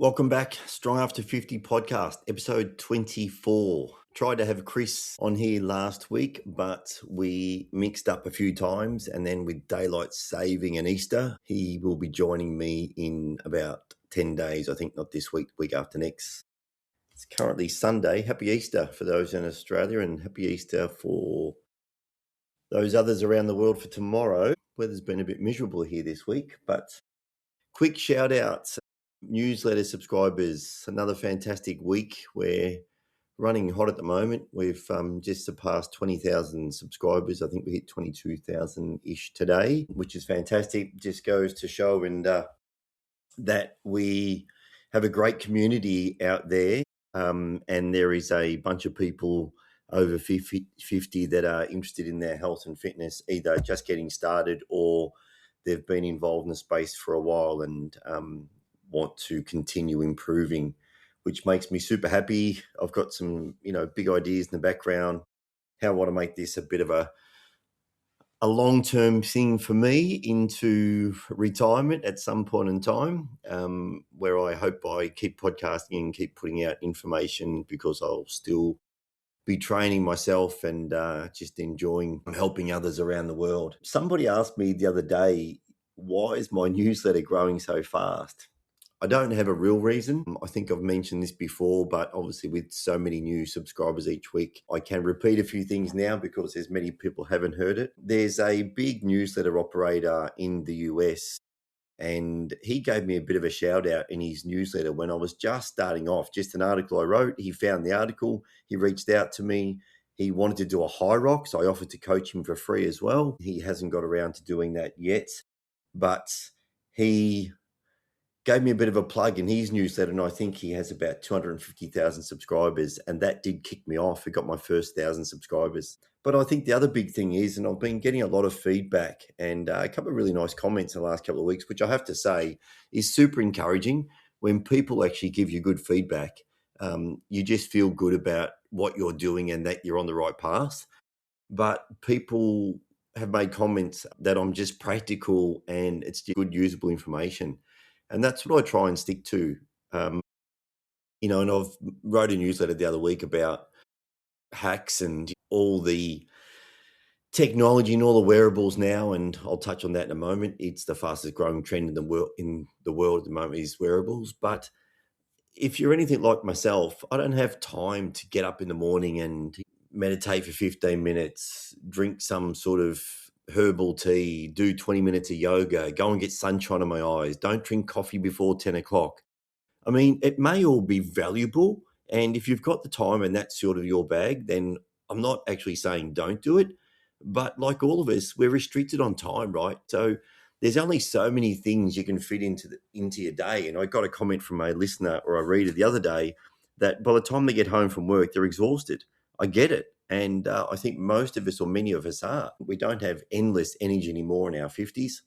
Welcome back, Strong After 50 podcast, episode 24. Tried to have Chris on here last week, but we mixed up a few times, and then with daylight saving and Easter, he will be joining me in about 10 days. I think not this week, week after next. It's currently Sunday. Happy Easter for those in Australia, and happy Easter for those others around the world for tomorrow. Weather's been a bit miserable here this week, but quick shout outs. Newsletter subscribers, another fantastic week. We're running hot at the moment. We've just surpassed 20,000 subscribers. I think we hit 22,000-ish today, which is fantastic. Just goes to show that we have a great community out there, and there is a bunch of people over 50 that are interested in their health and fitness, either just getting started or they've been involved in the space for a while and want to continue improving, which makes me super happy. I've got some, big ideas in the background, how I want to make this a bit of a long-term thing for me into retirement at some point in time, where I hope I keep podcasting and keep putting out information, because I'll still be training myself and just enjoying helping others around the world. Somebody asked me the other day, why is my newsletter growing so fast? I don't have a real reason. I think I've mentioned this before, but obviously with so many new subscribers each week, I can repeat a few things now because there's many people haven't heard it. There's a big newsletter operator in the US, and he gave me a bit of a shout out in his newsletter when I was just starting off, just an article I wrote. He found the article, he reached out to me. He wanted to do a high rock, so I offered to coach him for free as well. He hasn't got around to doing that yet, but he gave me a bit of a plug in his newsletter, and I think he has about 250,000 subscribers, and that did kick me off. It got my first 1,000 subscribers. But I think the other big thing is, and I've been getting a lot of feedback and a couple of really nice comments in the last couple of weeks, which I have to say is super encouraging. When people actually give you good feedback, you just feel good about what you're doing and that you're on the right path. But people have made comments that I'm just practical and it's just good, usable information. And that's what I try and stick to. And I've wrote a newsletter the other week about hacks and all the technology and all the wearables now, and I'll touch on that in a moment. It's the fastest growing trend in the world at the moment is wearables. But if you're anything like myself, I don't have time to get up in the morning and meditate for 15 minutes, drink some sort of herbal tea, do 20 minutes of yoga, go and get sunshine on my eyes, don't drink coffee before 10 o'clock. I mean, it may all be valuable. And if you've got the time and that's sort of your bag, then I'm not actually saying don't do it. But like all of us, we're restricted on time, right? So there's only so many things you can fit into your day. And I got a comment from a listener or a reader the other day that by the time they get home from work, they're exhausted. I get it. And I think most of us, or many of us, are. We don't have endless energy anymore in our 50s.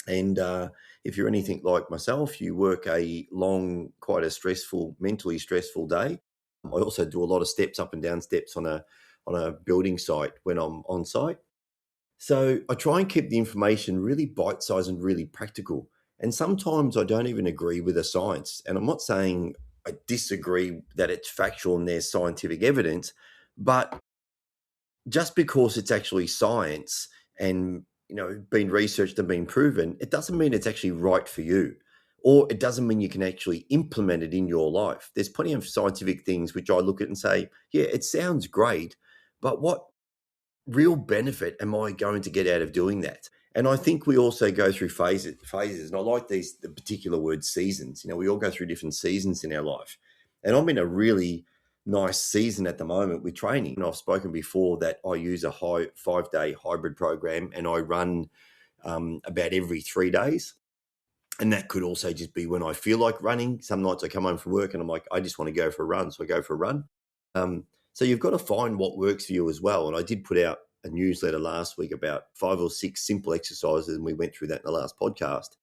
And if you're anything like myself, you work a long, quite a mentally stressful day. I also do a lot of steps, up and down steps on a building site when I'm on site. So I try and keep the information really bite-sized and really practical. And sometimes I don't even agree with the science. And I'm not saying I disagree that it's factual and there's scientific evidence, but just because it's actually science and been researched and been proven, it doesn't mean it's actually right for you, or it doesn't mean you can actually implement it in your life. There's plenty of scientific things which I look at and say, yeah, it sounds great, but what real benefit am I going to get out of doing that? And I think we also go through phases, and I like the particular word seasons. We all go through different seasons in our life, and I'm in a really nice season at the moment with training. And I've spoken before that I use a 5-day hybrid program, and I run about every 3 days. And that could also just be when I feel like running. Some nights I come home from work and I'm like, I just want to go for a run. So I go for a run. So you've got to find what works for you as well. And I did put out a newsletter last week about 5 or 6 simple exercises, and we went through that in the last podcast.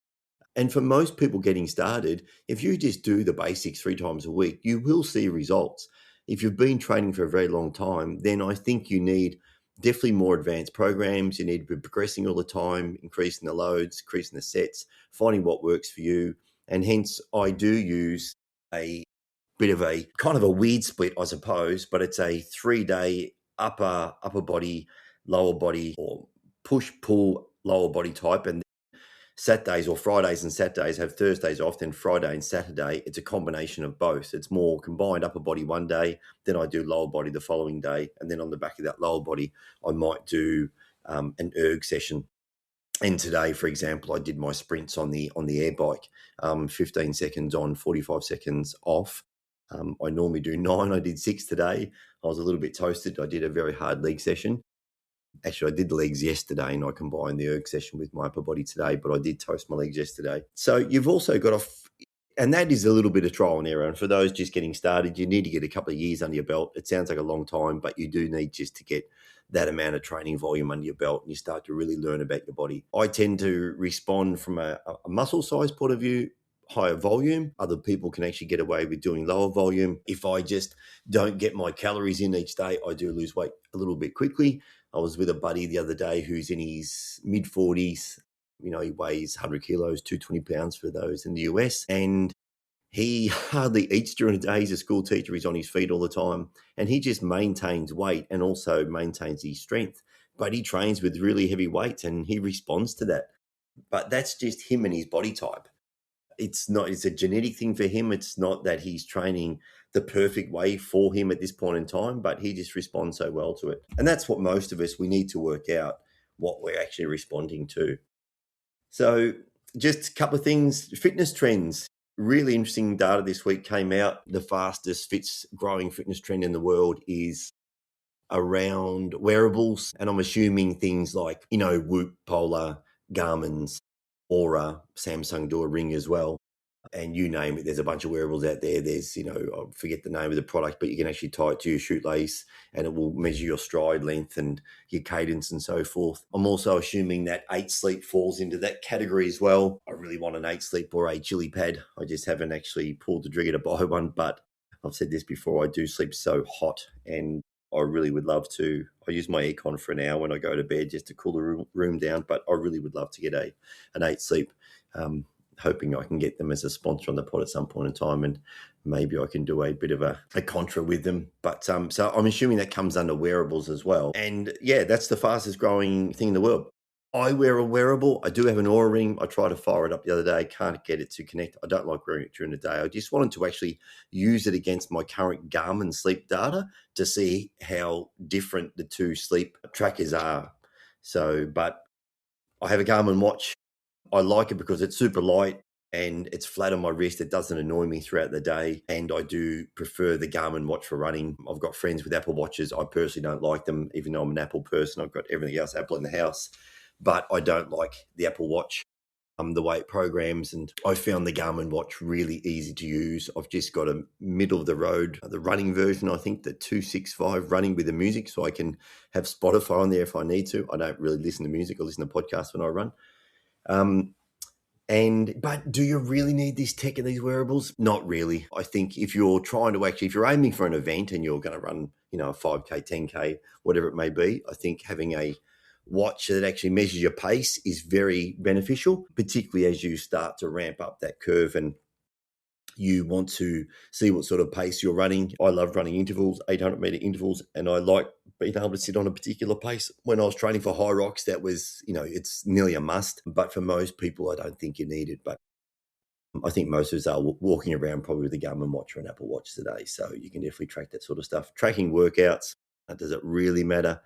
And for most people getting started, if you just do the basics 3 times a week, you will see results. If you've been training for a very long time, then I think you need definitely more advanced programs. You need to be progressing all the time, increasing the loads, increasing the sets, finding what works for you. And hence I do use a bit of a kind of a weird split, I suppose, but it's a 3-day upper body, lower body, or push pull lower body type. And Saturdays or Fridays and Saturdays have Thursdays off, then Friday and Saturday, it's a combination of both. It's more combined upper body one day, then I do lower body the following day. And then on the back of that lower body, I might do an erg session. And today, for example, I did my sprints on the air bike, 15 seconds on, 45 seconds off. I normally do 9. I did 6 today. I was a little bit toasted. I did a very hard leg session. Actually, I did the legs yesterday and I combined the erg session with my upper body today, but I did toast my legs yesterday. So you've also got and that is a little bit of trial and error. And for those just getting started, you need to get a couple of years under your belt. It sounds like a long time, but you do need just to get that amount of training volume under your belt and you start to really learn about your body. I tend to respond from a muscle size point of view, higher volume. Other people can actually get away with doing lower volume. If I just don't get my calories in each day, I do lose weight a little bit quickly. I was with a buddy the other day who's in his mid-40s. You know, he weighs 100 kilos, 220 pounds for those in the US. And he hardly eats during the day. He's a school teacher. He's on his feet all the time. And he just maintains weight and also maintains his strength. But he trains with really heavy weights and he responds to that. But that's just him and his body type. It's a genetic thing for him. It's not that he's training the perfect way for him at this point in time, but he just responds so well to it. And that's what most of us, we need to work out what we're actually responding to. So just a couple of things, fitness trends. Really interesting data this week came out. The fastest growing fitness trend in the world is around wearables. And I'm assuming things like, Whoop, Polar, Garmin's, Aura, Samsung do a ring as well. And you name it, there's a bunch of wearables out there. There's, I forget the name of the product, but you can actually tie it to your shoelace and it will measure your stride length and your cadence and so forth. I'm also assuming that 8 Sleep falls into that category as well. I really want an 8 Sleep or a Chili Pad. I just haven't actually pulled the trigger to buy one, but I've said this before, I do sleep so hot and I really would love to. I use my aircon for an hour when I go to bed just to cool the room down, but I really would love to get an 8 Sleep. Hoping I can get them as a sponsor on the pod at some point in time, and maybe I can do a bit of a contra with them. But so I'm assuming that comes under wearables as well. And yeah, that's the fastest growing thing in the world. I wear a wearable. I do have an Aura ring. I tried to fire it up the other day. Can't get it to connect. I don't like wearing it during the day. I just wanted to actually use it against my current Garmin sleep data to see how different the two sleep trackers are. So, but I have a Garmin watch. I like it because it's super light and it's flat on my wrist. It doesn't annoy me throughout the day. And I do prefer the Garmin watch for running. I've got friends with Apple watches. I personally don't like them, even though I'm an Apple person. I've got everything else Apple in the house. But I don't like the Apple Watch, the way it programs. And I found the Garmin watch really easy to use. I've just got a middle of the road, the running version, I think the 265 running with the music. So I can have Spotify on there if I need to. I don't really listen to music. I listen to podcasts when I run. But do you really need this tech and these wearables? Not really. I think if you're aiming for an event and you're going to run, a 5K, 10K, whatever it may be, I think having a watch that actually measures your pace is very beneficial, particularly as you start to ramp up that curve and you want to see what sort of pace you're running. I love running intervals, 800-meter intervals, and I like being able to sit on a particular pace. When I was training for high rocks, that was, it's nearly a must. But for most people, I don't think you need it. But I think most of us are walking around probably with a Garmin watch or an Apple Watch today. So you can definitely track that sort of stuff. Tracking workouts, does it really matter?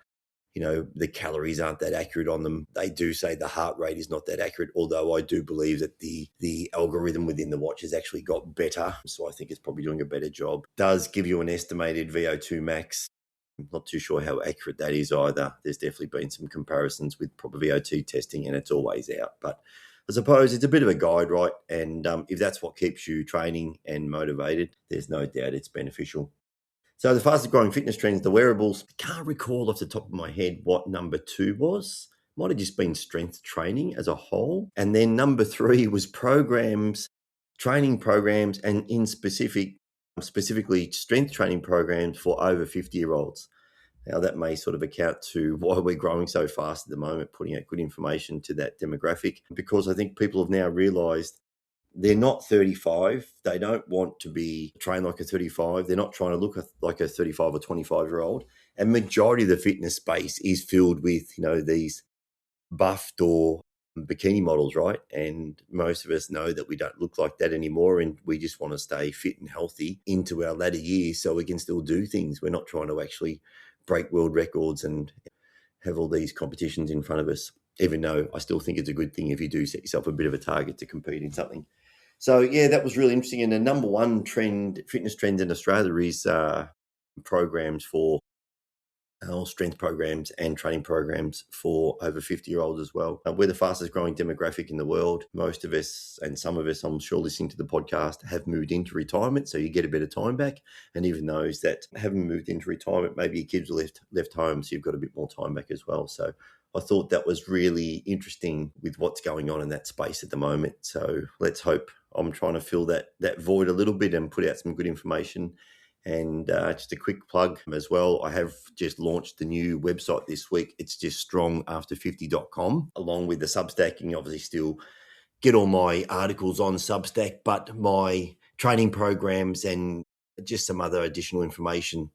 The calories aren't that accurate on them. They do say the heart rate is not that accurate, although I do believe that the algorithm within the watch has actually got better. So I think it's probably doing a better job. Does give you an estimated VO2 max. I'm not too sure how accurate that is either. There's definitely been some comparisons with proper VO2 testing and it's always out. But I suppose it's a bit of a guide, right? And if that's what keeps you training and motivated, there's no doubt it's beneficial. So the fastest growing fitness trends, the wearables, I can't recall off the top of my head what number 2 was. Might have just been strength training as a whole. And then number 3 was training programs, and in specifically strength training programs for over 50-year-olds. Now that may sort of account to why we're growing so fast at the moment, putting out good information to that demographic, because I think people have now realized they're not 35. They don't want to be trained like a 35. They're not trying to look like a 35 or 25-year-old. And majority of the fitness space is filled with, these buffed or bikini models, right? And most of us know that we don't look like that anymore, and we just want to stay fit and healthy into our latter years so we can still do things. We're not trying to actually break world records and have all these competitions in front of us, even though I still think it's a good thing if you do set yourself a bit of a target to compete in something. So, yeah, that was really interesting. And the number one fitness trend in Australia is programs for strength programs and training programs for over 50-year-olds as well. We're the fastest growing demographic in the world. Most of us, and some of us, I'm sure, listening to the podcast, have moved into retirement, so you get a bit of time back. And even those that haven't moved into retirement, maybe your kids are left home, so you've got a bit more time back as well. So I thought that was really interesting with what's going on in that space at the moment. So let's hope I'm trying to fill that void a little bit and put out some good information. And just a quick plug as well, I have just launched the new website this week. It's just strongafter50.com, along with the Substack. You can obviously still get all my articles on Substack, but my training programs and just some other additional information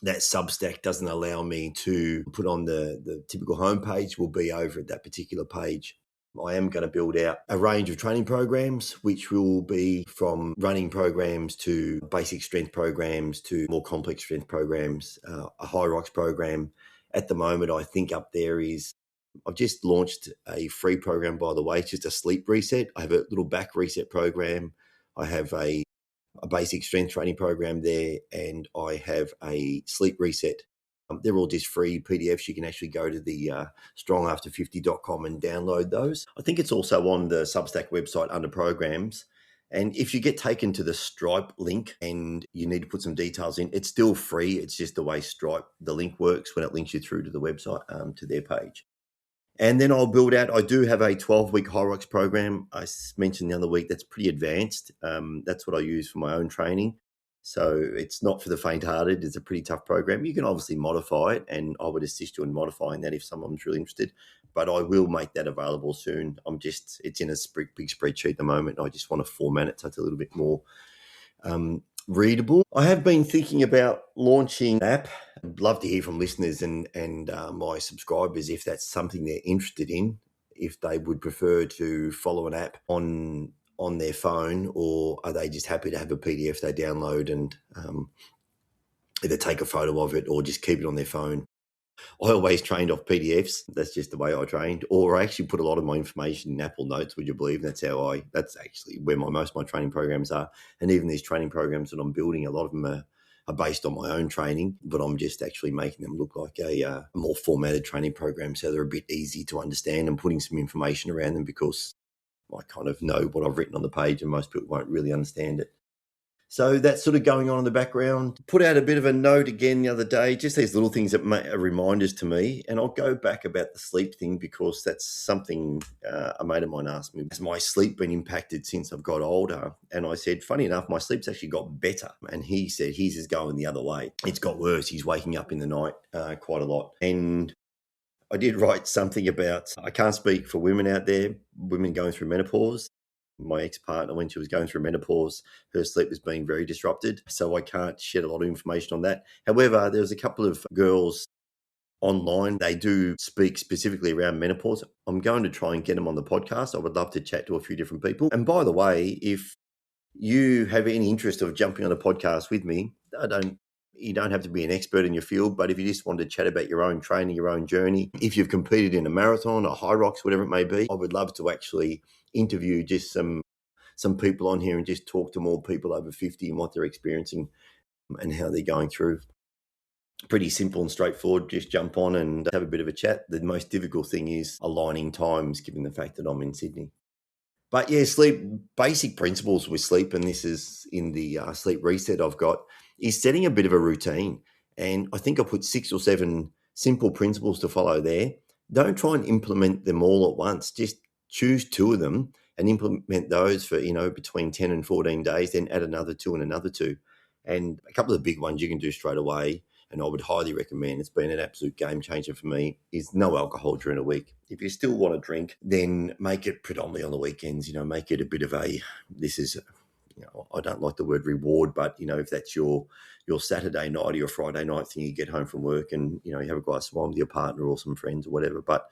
that Substack doesn't allow me to put on the typical homepage will be over at that particular page. I am going to build out a range of training programs, which will be from running programs to basic strength programs to more complex strength programs, a high rocks program. At the moment, I think up there is, I've just launched a free program, by the way. It's just a sleep reset. I have a little back reset program. I have a basic strength training program there, and I have a sleep reset. They're all just free PDFs. You can actually go to the strongafter50.com and download those. I think it's also on the Substack website under programs. And if you get taken to the Stripe link and you need to put some details in, it's still free. It's just the way Stripe, the link works when it links you through to the website, to their page. And then I'll build out, I do have a 12-week High Rocks program. I mentioned the other week, that's pretty advanced. That's what I use for my own training. So it's not for the faint-hearted. It's a pretty tough program. You can obviously modify it, and I would assist you in modifying that if someone's really interested. But I will make that available soon. It's in a big spreadsheet at the moment. I just want to format it so it's a little bit more readable. I have been thinking about launching an app. I'd love to hear from listeners and my subscribers if that's something they're interested in, if they would prefer to follow an app on their phone, or are they just happy to have a PDF they download and either take a photo of it or just keep it on their phone. I always trained off PDFs. That's just the way I trained. Or I actually put a lot of my information in Apple Notes, would you believe? That's actually where most of my training programs are. And even these training programs that I'm building, a lot of them are based on my own training, but I'm just actually making them look like a more formatted training program, so they're a bit easy to understand, and putting some information around them because I kind of know what I've written on the page and most people won't really understand it. So that's sort of going on in the background. Put out a bit of a note again the other day, just these little things that are reminders to me. And I'll go back about the sleep thing because that's something a mate of mine asked me. Has my sleep been impacted since I've got older? And I said, funny enough, my sleep's actually got better. And he said his is going the other way. It's got worse. He's waking up in the night quite a lot. And I did write something about, I can't speak for women out there, women going through menopause. My ex-partner, when she was going through menopause, her sleep was being very disrupted. So I can't shed a lot of information on that. However, there's a couple of girls online. They do speak specifically around menopause. I'm going to try and get them on the podcast. I would love to chat to a few different people. And by the way, if you have any interest of jumping on a podcast with me, you don't have to be an expert in your field, but if you just want to chat about your own training, your own journey, if you've competed in a marathon or high rocks, whatever it may be, I would love to actually interview just some people on here and just talk to more people over 50 and what they're experiencing and how they're going through. Pretty simple and straightforward. Just jump on and have a bit of a chat. The most difficult thing is aligning times, given the fact that I'm in Sydney. But yeah, sleep, basic principles with sleep, and this is in the sleep reset I've got, is setting a bit of a routine. And I think I put 6 or 7 simple principles to follow there. Don't try and implement them all at once. Just choose 2 of them and implement those for, between 10 and 14 days, then add another 2 and another 2. And a couple of the big ones you can do straight away. and I would highly recommend, it's been an absolute game changer for me, is no alcohol during a week. If you still want to drink, then make it predominantly on the weekends, make it a bit of this is, I don't like the word reward, but, if that's your Saturday night or your Friday night thing, you get home from work and, you have a glass of wine with your partner or some friends or whatever. But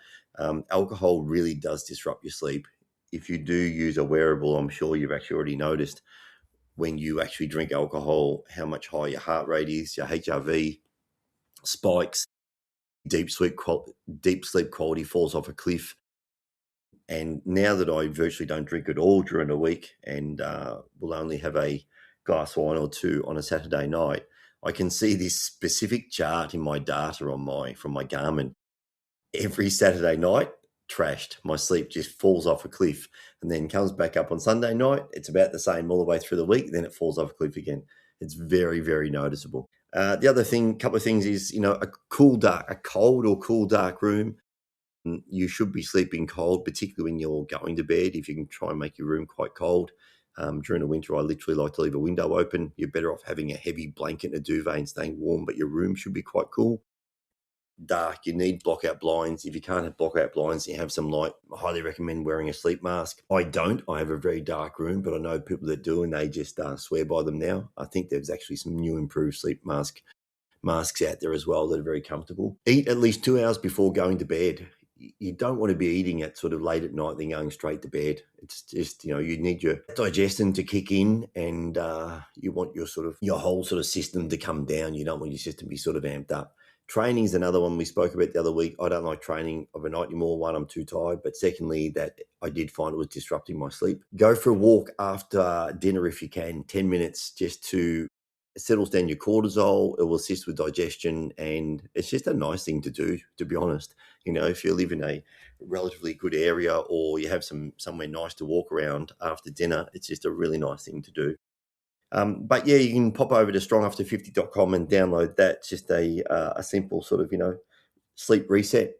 alcohol really does disrupt your sleep. If you do use a wearable, I'm sure you've actually already noticed when you actually drink alcohol, how much higher your heart rate is, your HRV spikes, deep sleep quality falls off a cliff. And now that I virtually don't drink at all during the week and will only have a glass of wine or two on a Saturday night, I can see this specific chart in my data from my Garmin. Every Saturday night, trashed. My sleep just falls off a cliff and then comes back up on Sunday night. It's about the same all the way through the week. Then it falls off a cliff again. It's very, very noticeable. The other couple of things is, a cold or cool dark room. You should be sleeping cold, particularly when you're going to bed. If you can try and make your room quite cold. During the winter, I literally like to leave a window open. You're better off having a heavy blanket and a duvet and staying warm, but your room should be quite cool. Dark, you need block-out blinds. If you can't have block-out blinds, you have some light. I highly recommend wearing a sleep mask. I don't. I have a very dark room, but I know people that do, and they just swear by them now. I think there's actually some new improved sleep masks out there as well that are very comfortable. Eat at least 2 hours before going to bed. You don't want to be eating at sort of late at night then going straight to bed. It's just, you need your digestion to kick in, and you want your whole sort of system to come down. You don't want your system to be sort of amped up. Training is another one we spoke about the other week. I don't like training overnight anymore. One, I'm too tired. But secondly, that I did find it was disrupting my sleep. Go for a walk after dinner if you can, 10 minutes, just to settles down your cortisol. It will assist with digestion, and it's just a nice thing to do, to be honest. If you live in a relatively good area or you have somewhere nice to walk around after dinner, it's just a really nice thing to do. But yeah, you can pop over to strongafter50.com and download that. It's just a simple sort of, sleep reset,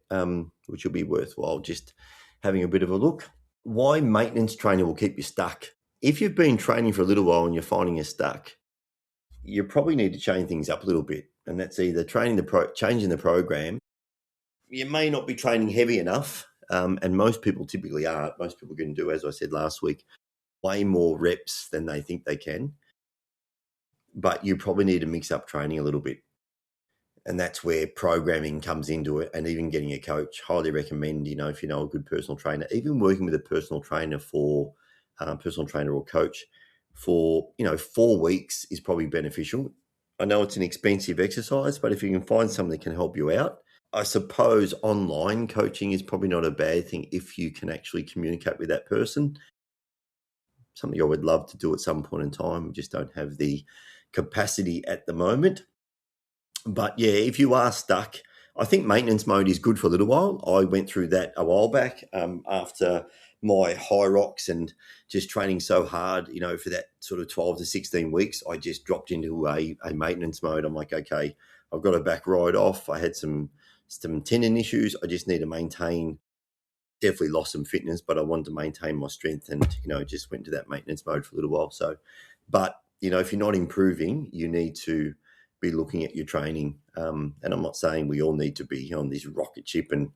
which will be worthwhile just having a bit of a look. Why maintenance training will keep you stuck? If you've been training for a little while and you're finding you're stuck, you probably need to change things up a little bit. And that's either changing the program. You may not be training heavy enough, and most people typically aren't. Most people can do, as I said last week, way more reps than they think they can. But you probably need to mix up training a little bit. And that's where programming comes into it, and even getting a coach. Highly recommend, if you know a good personal trainer, even working with a personal trainer or coach for, 4 weeks is probably beneficial. I know it's an expensive exercise, but if you can find something that can help you out, I suppose online coaching is probably not a bad thing if you can actually communicate with that person. Something I would love to do at some point in time. We just don't have the capacity at the moment. But yeah, if you are stuck, I think maintenance mode is good for a little while. I went through that a while back after my high rocks and just training so hard, for that sort of 12 to 16 weeks, I just dropped into a maintenance mode. I'm like, okay, I've got to back right off. I had some tendon issues. I just need to maintain. Definitely lost some fitness, but I wanted to maintain my strength and, just went to that maintenance mode for a little while. So, but, if you're not improving, you need to be looking at your training. And I'm not saying we all need to be on this rocket ship and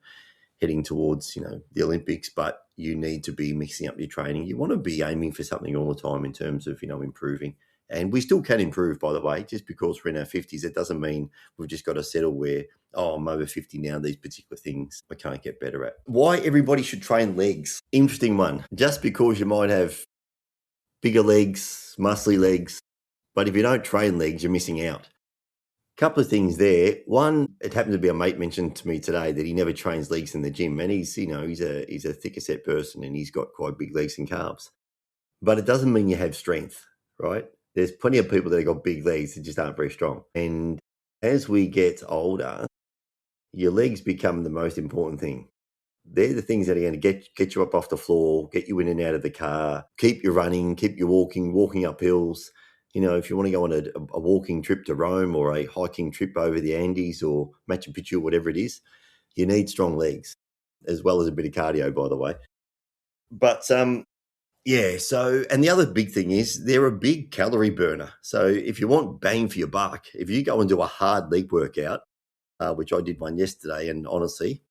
heading towards, the Olympics, but you need to be mixing up your training. You want to be aiming for something all the time in terms of, improving. And we still can improve, by the way. Just because we're in our 50s, it doesn't mean we've just got to settle where, I'm over 50 now, these particular things I can't get better at. Why everybody should train legs. Interesting one. Just because you might have bigger legs, muscly legs, but if you don't train legs, you're missing out. Couple of things there. One, it happened to be a mate mentioned to me today that he never trains legs in the gym, and he's a thicker set person and he's got quite big legs and calves. But it doesn't mean you have strength, right? There's plenty of people that have got big legs that just aren't very strong. And as we get older, your legs become the most important thing. They're the things that are going to get you up off the floor, get you in and out of the car, keep you running, keep you walking up hills. If you want to go on a walking trip to Rome or a hiking trip over the Andes or Machu Picchu, whatever it is, you need strong legs, as well as a bit of cardio, by the way. But, Yeah. So, and the other big thing is they're a big calorie burner. So, if you want bang for your buck, if you go and do a hard leg workout, which I did one yesterday, and honestly,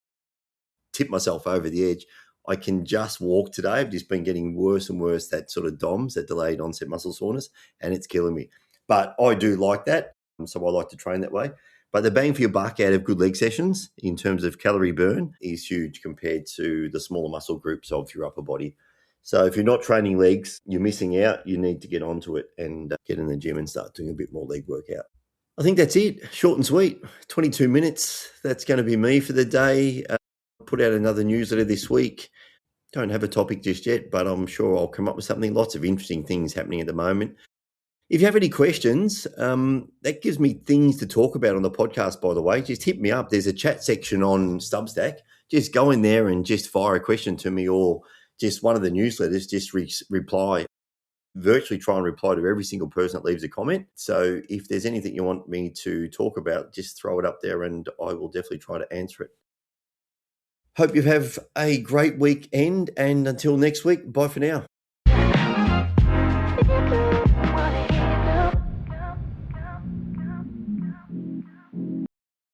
tipped myself over the edge. I can just walk today. I've just been getting worse and worse, that sort of DOMS, that delayed onset muscle soreness, and it's killing me. But I do like that. So I like to train that way. But the bang for your buck out of good leg sessions in terms of calorie burn is huge compared to the smaller muscle groups of your upper body. So if you're not training legs, you're missing out. You need to get onto it and get in the gym and start doing a bit more leg workout. I think that's it. Short and sweet. 22 minutes. That's going to be me for the day. Put out another newsletter this week. Don't have a topic just yet, but I'm sure I'll come up with something. Lots of interesting things happening at the moment. If you have any questions, that gives me things to talk about on the podcast, by the way. Just hit me up. There's a chat section on Substack. Just go in there and just fire a question to me, or just one of the newsletters, just reply. Virtually try and reply to every single person that leaves a comment. So if there's anything you want me to talk about, just throw it up there and I will definitely try to answer it. Hope you have a great weekend, and until next week, bye for now.